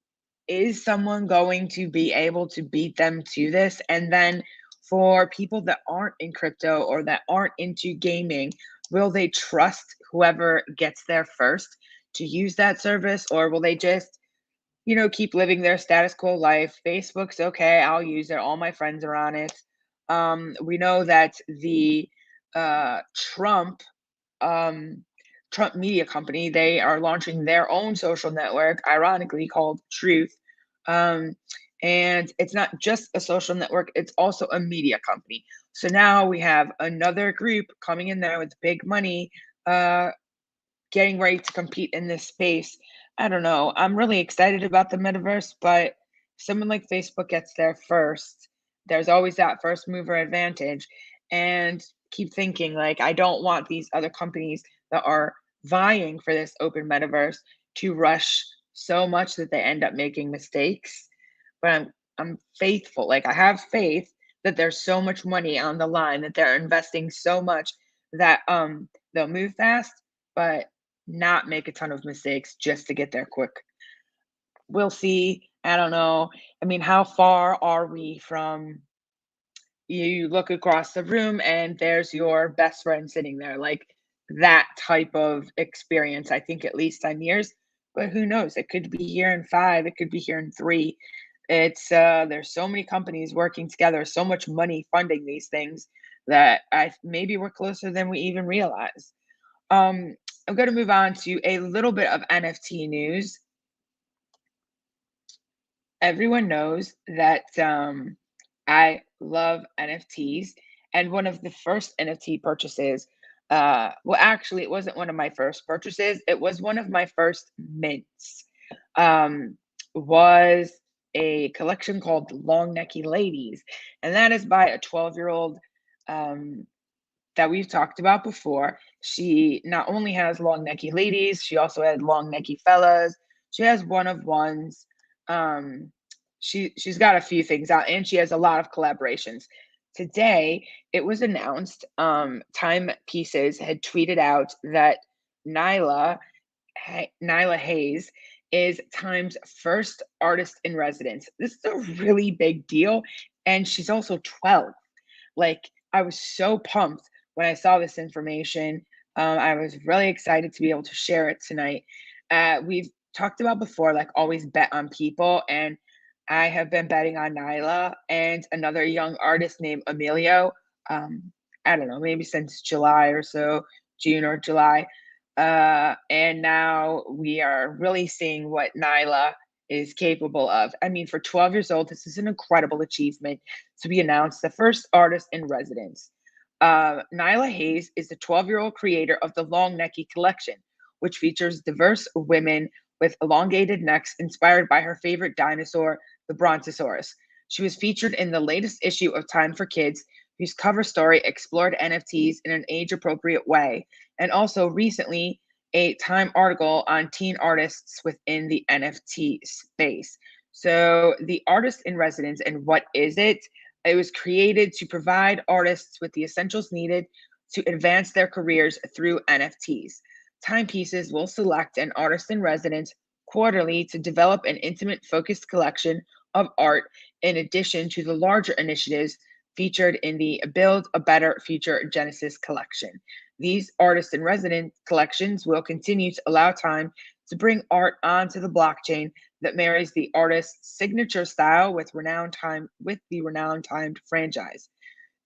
is someone going to be able to beat them to this? And then for people that aren't in crypto or that aren't into gaming, will they trust whoever gets there first to use that service? Or will they just, keep living their status quo life? Facebook's okay, I'll use it. All my friends are on it. We know that the Trump um, Trump Media Company, they are launching their own social network, ironically called Truth. Um, and it's not just a social network, it's also a media company. So now we have another group coming in there with big money, uh, getting ready to compete in this space. I don't know. I'm really excited about the metaverse, but someone like Facebook gets there first. There's always that first mover advantage. And keep thinking, like, I don't want these other companies that are vying for this open metaverse to rush so much that they end up making mistakes. But I'm faithful. Like, I have faith that there's so much money on the line, that they're investing so much that they'll move fast, but not make a ton of mistakes just to get there quick. We'll see. I don't know. I mean, how far are we from you look across the room and there's your best friend sitting there, like that type of experience, I think at least 10 years, but who knows? It could be here in 5, it could be here in 3. It's there's so many companies working together, so much money funding these things that I maybe we're closer than we even realize. Um, I'm going to move on to a little bit of NFT news. Everyone knows that I love NFTs, and one of the first NFT purchases, well, actually, it wasn't one of my first purchases. It was one of my first mints. Um, was a collection called Long Necky Ladies, and that is by a 12-year-old um, that we've talked about before. She not only has long necky ladies, she also has long necky fellas. She has one of ones. Um, she's got a few things out, and she has a lot of collaborations. Today, it was announced. Time Pieces had tweeted out that Nyla Nyla Hayes is Time's first artist in residence. This is a really big deal, and she's also 12. Like, I was so pumped when I saw this information. I was really excited to be able to share it tonight. We've talked about before, like, always bet on people, and I have been betting on Nyla and another young artist named Emilio. Um, I don't know, maybe since July or so, June or July. And now we are really seeing what Nyla is capable of. I mean, for 12 years old, this is an incredible achievement to be announced the first artist in residence. Nyla Hayes is the 12-year-old creator of the Long Necky collection, which features diverse women with elongated necks inspired by her favorite dinosaur, the Brontosaurus. She was featured in the latest issue of Time for Kids, whose cover story explored NFTs in an age appropriate way, and also recently a Time article on teen artists within the NFT space. So, the artist in residence and what is it? It was created to provide artists with the essentials needed to advance their careers through NFTs. Timepieces will select an artist in residence quarterly to develop an intimate, focused collection of art in addition to the larger initiatives featured in the Build a Better Future Genesis collection. These artist in residence collections will continue to allow Time to bring art onto the blockchain that marries the artist's signature style with the renowned Timed franchise.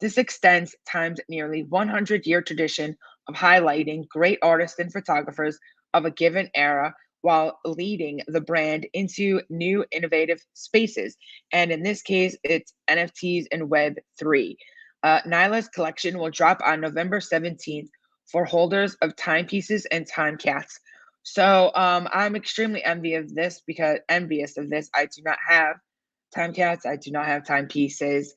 This extends Time's nearly 100-year tradition of highlighting great artists and photographers of a given era while leading the brand into new innovative spaces. And in this case, it's NFTs and Web3. Nyla's collection will drop on November 17th for holders of timepieces and time cats. So I'm extremely envious of this. I do not have time cats. I do not have timepieces.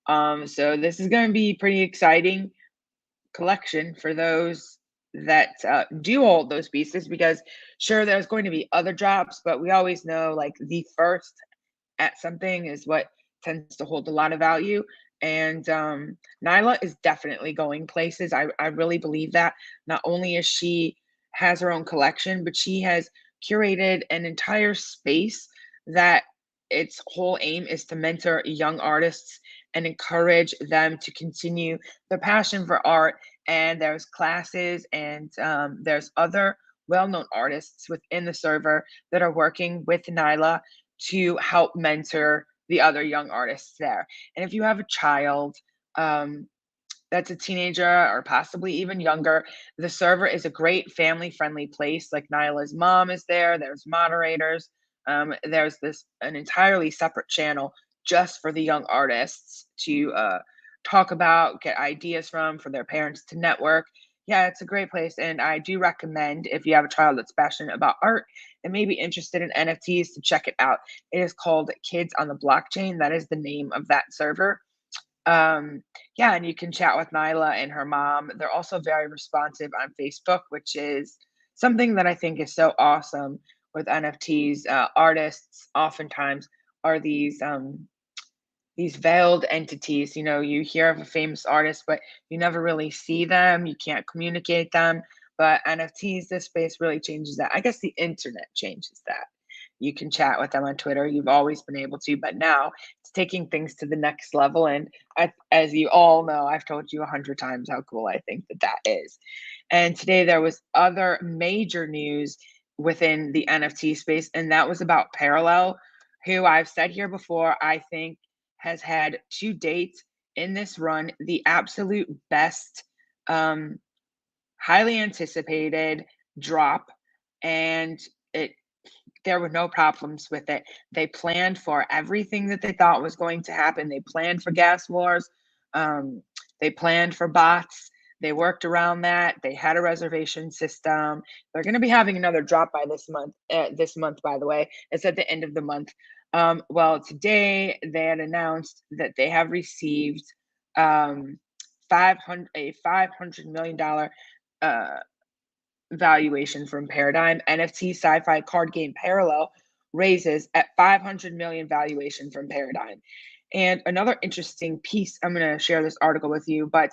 So this is going to be pretty exciting collection for those that do hold those pieces because sure there's going to be other drops, but we always know like the first at something is what tends to hold a lot of value. And Nyla is definitely going places. I really believe that. Not only is she has her own collection, but she has curated an entire space that its whole aim is to mentor young artists and encourage them to continue their passion for art. And there's classes and there's other well-known artists within the server that are working with Nyla to help mentor the other young artists there. And if you have a child that's a teenager or possibly even younger, the server is a great family friendly place. Like Nyla's mom is there, there's moderators, there's an entirely separate channel just for the young artists to talk about, get ideas from, for their parents to network. Yeah, it's a great place. And I do recommend if you have a child that's passionate about art and maybe interested in NFTs to check it out. It is called Kids on the Blockchain. That is the name of that server. Yeah, and you can chat with Nyla and her mom. They're also very responsive on Facebook, which is something that I think is so awesome with NFTs. Artists oftentimes are these veiled entities. You know, you hear of a famous artist, but you never really see them. You can't communicate them. But NFTs, this space really changes that. I guess the internet changes that. You can chat with them on Twitter. You've always been able to, but now it's taking things to the next level. And as you all know, I've told you 100 times how cool I think that that is. And today there was other major news within the NFT space, and that was about Parallel, who I've said here before, I think has had to date in this run the absolute best, um, highly anticipated drop, and it there were no problems with it. They planned for everything that they thought was going to happen. They planned for gas wars. They planned for bots. They worked around that. They had a reservation system. They're going to be having another drop by this month. This month, by the way, it's at the end of the month. Well, today they had announced that they have received 500 million dollar uh, valuation from Paradigm. NFT sci-fi card game Parallel raises at 500 million valuation from Paradigm. And another interesting piece, I'm going to share this article with you, but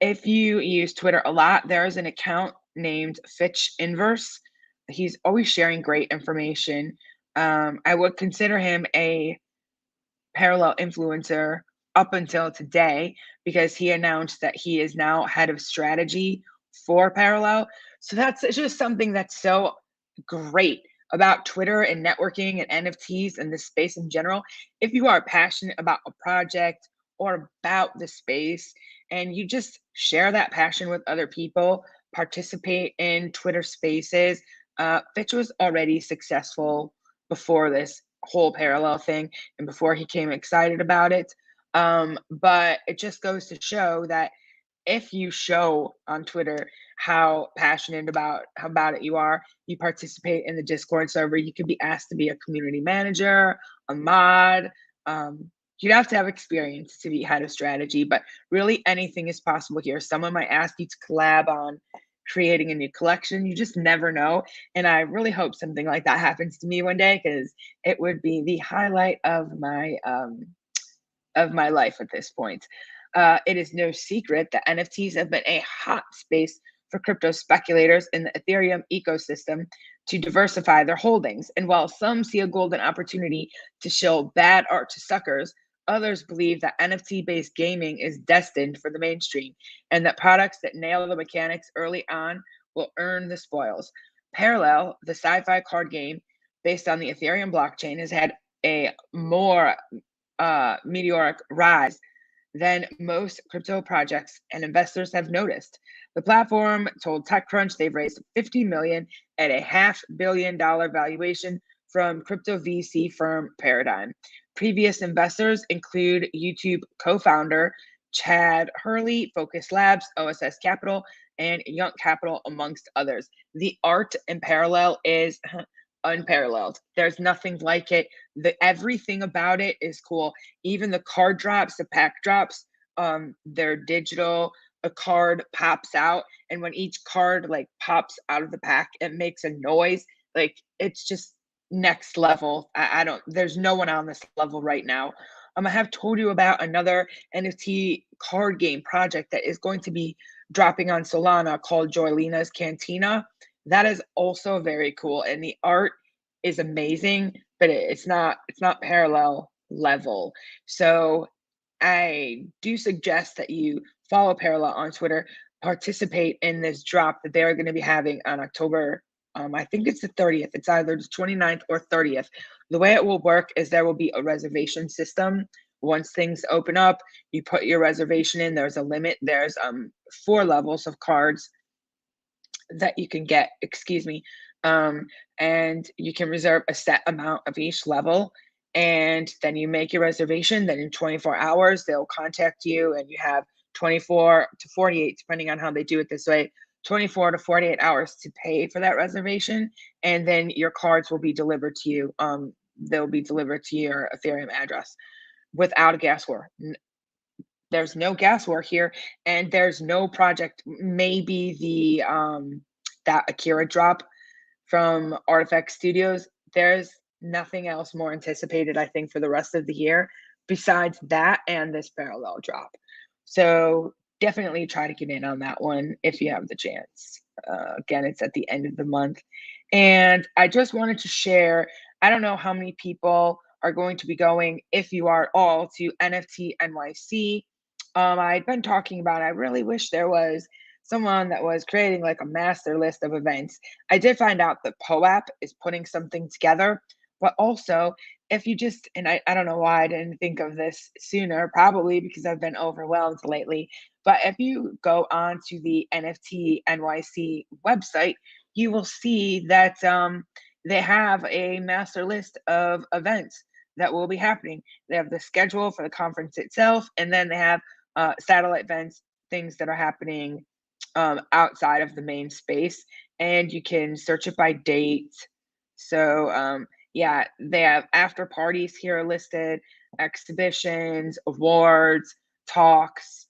if you use Twitter a lot, there is an account named Fitch Inverse. he's always sharing great information. I would consider him a parallel influencer up until today because he announced that he is now head of strategy for Parallel. So that's just something that's so great about Twitter and networking and NFTs and this space in general. If you are passionate about a project or about the space and you just share that passion with other people, participate in Twitter spaces. Fitch was already successful before this whole parallel thing and before he came excited about it. But it just goes to show that if you show on Twitter how passionate about it you are, you participate in the Discord server, you could be asked to be a community manager, a mod. You'd have to have experience to be head of strategy, but really anything is possible here. Someone might ask you to collab on creating a new collection. You just never know. And I really hope something like that happens to me one day because it would be the highlight of my life at this point. It is no secret that NFTs have been a hot space for crypto speculators in the Ethereum ecosystem to diversify their holdings. And while some see a golden opportunity to show bad art to suckers, others believe that NFT based gaming is destined for the mainstream and that products that nail the mechanics early on will earn the spoils. Parallel, the sci fi card game based on the Ethereum blockchain, has had a more meteoric rise than most crypto projects and investors have noticed. The platform told TechCrunch they've raised 50 million at a $500 million valuation from crypto VC firm Paradigm. Previous investors include YouTube co-founder Chad Hurley, Focus Labs, OSS Capital, and Young Capital, amongst others. The art in Parallel is unparalleled. There's nothing like it. Everything about it is cool. Even the card drops, the pack drops, they're digital. A card pops out, and when each card like pops out of the pack, it makes a noise. Like it's just next level. I don't. There's no one on this level right now. I have told you about another NFT card game project that is going to be dropping on Solana called Joylina's Cantina. That is also very cool, and the art is amazing, but it's not parallel level. So I do suggest that you follow Parallel on Twitter, participate in this drop that they're going to be having on October. I think it's the 30th. It's either the 29th or 30th. The way it will work is there will be a reservation system. Once things open up, you put your reservation in. There's a limit. There's 4 levels of cards that you can get, excuse me, and you can reserve a set amount of each level. And then you make your reservation. Then in 24 hours, they'll contact you, and you have 24 to 48, depending on how they do it this way, 24 to 48 hours to pay for that reservation. And then your cards will be delivered to you. They'll be delivered to your Ethereum address without a gas war. There's no gas war here, and there's no project. Maybe the that Akira drop from Artifact Studios. There's nothing else more anticipated, I think, for the rest of the year besides that and this parallel drop. So definitely try to get in on that one if you have the chance. Again, it's at the end of the month. And I just wanted to share, I don't know how many people are going to be going, if you are at all, to NFT NYC. I'd been talking about, I really wish there was someone that was creating like a master list of events. I did find out that POAP is putting something together, but also if you just, and I don't know why I didn't think of this sooner, probably because I've been overwhelmed lately, but if you go on to the NFT NYC website, you will see that they have a master list of events that will be happening. They have the schedule for the conference itself, and then they have satellite events, things that are happening outside of the main space, and you can search it by date. So yeah, they have after parties here listed, exhibitions, awards, talks.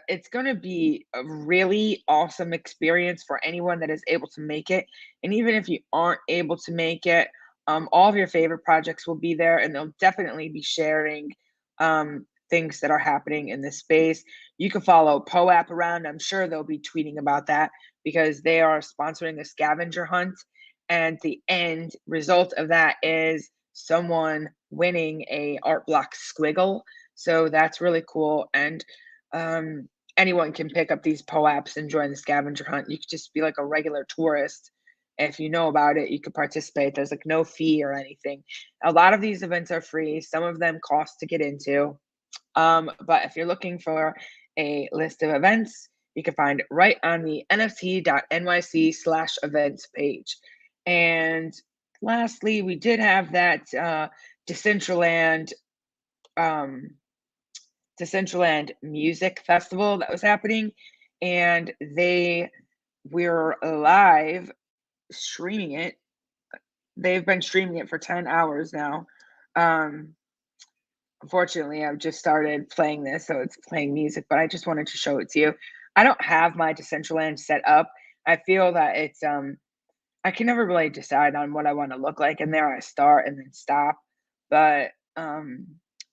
It's going to be a really awesome experience for anyone that is able to make it. And even if you aren't able to make it, all of your favorite projects will be there, and they'll definitely be sharing things that are happening in this space. You can follow POAP around. I'm sure they'll be tweeting about that because they are sponsoring a scavenger hunt. and the end result of that is someone winning a art block squiggle. So that's really cool, and um, anyone can pick up these POAPs and join the scavenger hunt. You could just be like a regular tourist. If you know about it, you could participate. There's like no fee or anything. A lot of these events are free. Some of them cost to get into. But if you're looking for a list of events, you can find it right on the nft.nyc/events page. And lastly, we did have that Decentraland um, Decentraland Music Festival that was happening, and they were live streaming it. They've been streaming it for 10 hours now. Um, Unfortunately, I've just started playing this, so it's playing music, but I just wanted to show it to you. I don't have my Decentraland set up. I feel that it's I can never really decide on what I want to look like, and there I start and then stop. But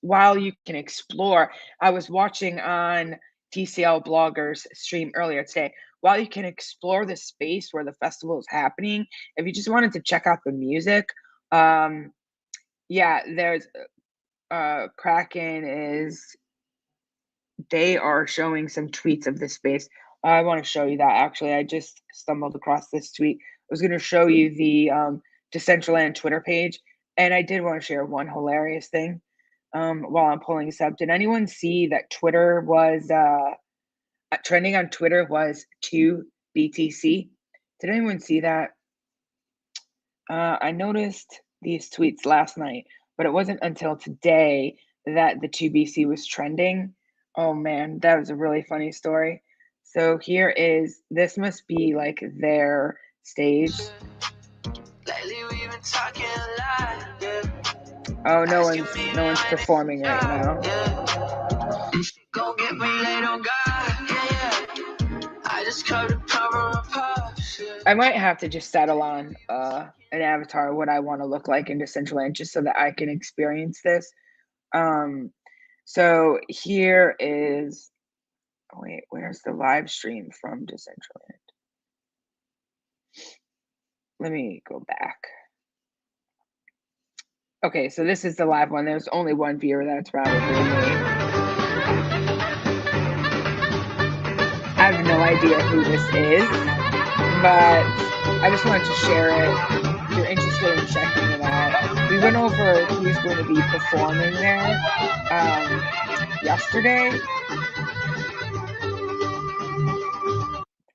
while you can explore, I was watching on TCL Bloggers stream earlier today. While you can explore the space where the festival is happening, if you just wanted to check out the music, um, yeah, there's Kraken is they are showing some tweets of this space. I want to show you that actually. I just stumbled across this tweet. I was going to show you the Decentraland Twitter page, and I did want to share one hilarious thing while I'm pulling this up. Did anyone see that Twitter was trending on Twitter was 2BTC? Did anyone see that? I noticed these tweets last night, but it wasn't until today that the 2BC was trending. Oh man, that was a really funny story. So here is this must be like their stage. Oh, no one's performing right now. I might have to just settle on an avatar, what I want to look like in Decentraland, just so that I can experience this. So here is, wait, where's the live stream from Decentraland? Let me go back. Okay, so this is the live one. There's only one viewer. That's probably me. I have no idea who this is, but I just wanted to share it. If you're interested in checking it out, we went over who's going to be performing there yesterday.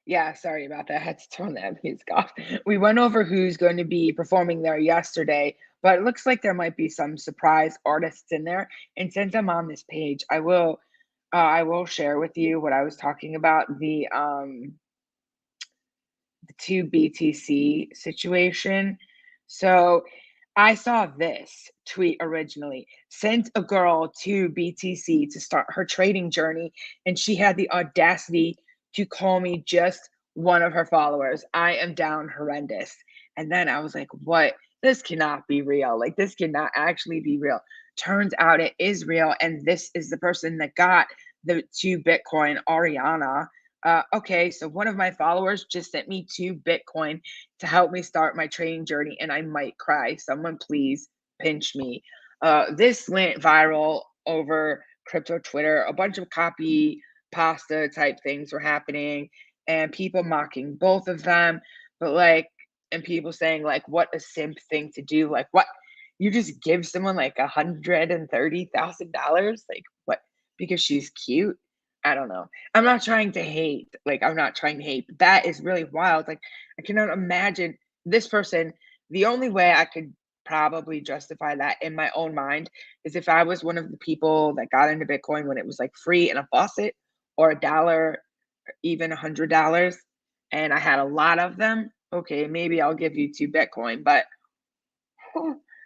Yeah, sorry about that. I had to turn that music off. We went over who's going to be performing there yesterday, but it looks like there might be some surprise artists in there. And since I'm on this page, I will share with you what I was talking about, the 2BTC situation. So I saw this tweet originally. Sent a girl to BTC to start her trading journey, and she had the audacity to call me just one of her followers. I am down horrendous. And then I was like, what? This cannot be real. Like, this cannot actually be real. Turns out it is real. And this is the person that got the 2 Bitcoin, Ariana. Okay, so one of my followers just sent me 2 Bitcoin to help me start my trading journey, and I might cry. Someone please pinch me. This went viral over crypto Twitter. A bunch of copy pasta type things were happening, and people mocking both of them, but like, and people saying like, what a simp thing to do. Like, what? You just give someone like $130,000? Like, what? Because she's cute? I don't know. I'm not trying to hate. Like, I'm not trying to hate. But that is really wild. Like, I cannot imagine this person. The only way I could probably justify that in my own mind is if I was one of the people that got into Bitcoin when it was like free in a faucet or a dollar, or even $100, and I had a lot of them. Okay, maybe I'll give you 2 Bitcoin, but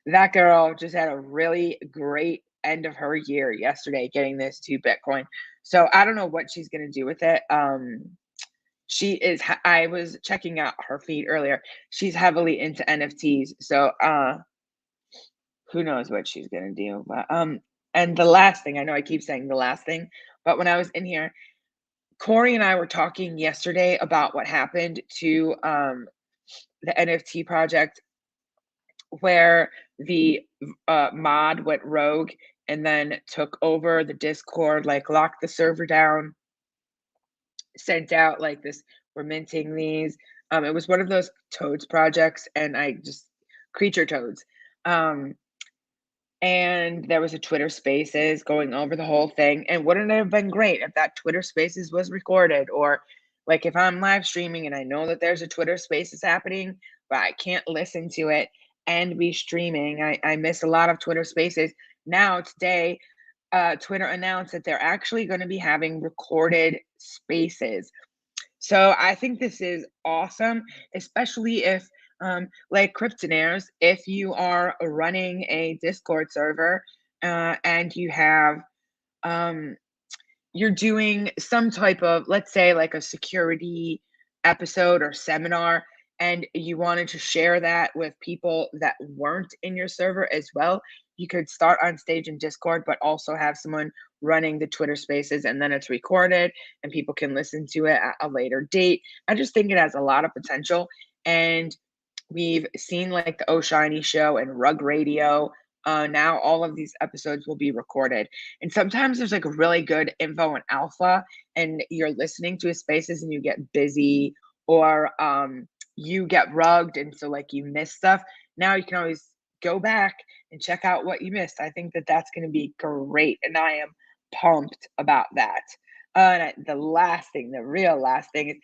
that girl just had a really great end of her year yesterday getting this 2 Bitcoin. So I don't know what she's gonna do with it. She is. I was checking out her feed earlier. She's heavily into NFTs. So who knows what she's gonna do? But and the last thing, I know I keep saying the last thing, but when I was in here, Corey and I were talking yesterday about what happened to the NFT project where the mod went rogue and then took over the Discord, like locked the server down, sent out like this, we're minting these. It was one of those toads projects, and I just creature toads. Um, and there was a Twitter Spaces going over the whole thing. And wouldn't it have been great if that Twitter Spaces was recorded? Or like if I'm live streaming and I know that there's a Twitter Spaces happening, but I can't listen to it and be streaming. I miss a lot of Twitter Spaces. Now, today, Twitter announced that they're actually going to be having recorded spaces. So I think this is awesome, especially if, like Cryptonairz, if you are running a Discord server and you have, um, you're doing some type of, let's say, like a security episode or seminar, and you wanted to share that with people that weren't in your server as well, you could start on stage in Discord, but also have someone running the Twitter Spaces, and then it's recorded and people can listen to it at a later date. I just think it has a lot of potential. And we've seen like the Oh Shiny show and Rug Radio. Now all of these episodes will be recorded. And sometimes there's like really good info and alpha, and you're listening to a spaces and you get busy, or you get rugged, and so like you miss stuff. Now you can always go back and check out what you missed. I think that that's going to be great, and I am pumped about that. The last thing, the real last thing is,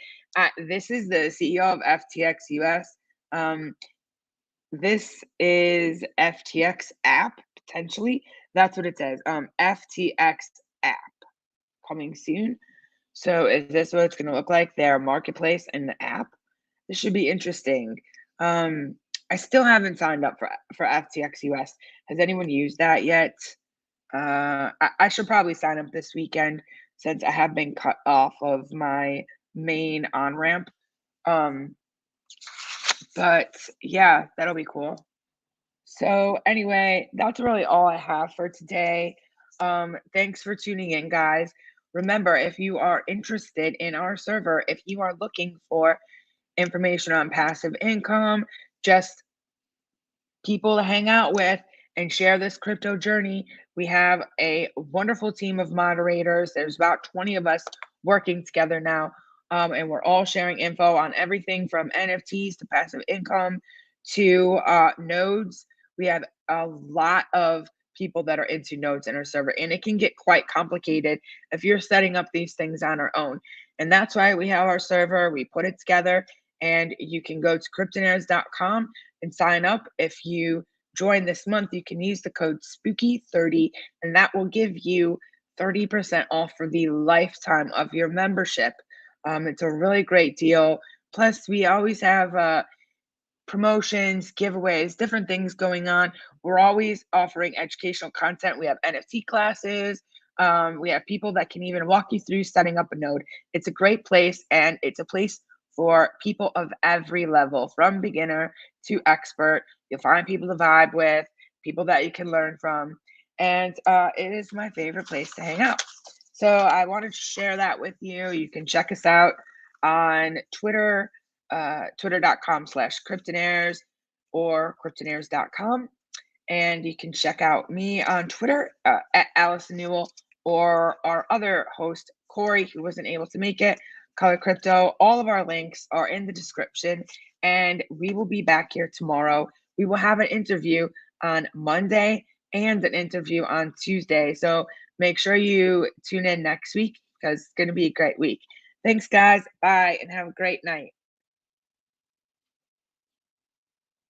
this is the CEO of FTX US. Um, this is FTX app, potentially. That's what it says. FTX app coming soon. So is this what it's going to look like? Their marketplace and the app. This should be interesting. I still haven't signed up for FTX US. Has anyone used that yet? I should probably sign up this weekend since I have been cut off of my main on ramp. Um, but yeah, that'll be cool. So anyway, that's really all I have for today. Thanks for tuning in, guys. Remember, if you are interested in our server, if you are looking for information on passive income, just people to hang out with and share this crypto journey, we have a wonderful team of moderators. There's about 20 of us working together now, and we're all sharing info on everything from NFTs to passive income to nodes. We have a lot of people that are into nodes in our server, and it can get quite complicated if you're setting up these things on our own. And that's why we have our server. We put it together, and you can go to cryptonairz.com and sign up. If you join this month, you can use the code SPOOKY30, and that will give you 30% off for the lifetime of your membership. It's a really great deal. Plus, we always have promotions, giveaways, different things going on. We're always offering educational content. We have NFT classes. We have people that can even walk you through setting up a node. It's a great place, and it's a place for people of every level, from beginner to expert. You'll find people to vibe with, people that you can learn from, and it is my favorite place to hang out. So I wanted to share that with you. You can check us out on Twitter, twitter.com/Cryptonairz or Cryptonairz.com. And you can check out me on Twitter at Allison Newell, or our other host, Corey, who wasn't able to make it, Color Crypto. All of our links are in the description, and we will be back here tomorrow. We will have an interview on Monday and an interview on Tuesday. So make sure you tune in next week because it's going to be a great week. Thanks, guys. Bye, and have a great night.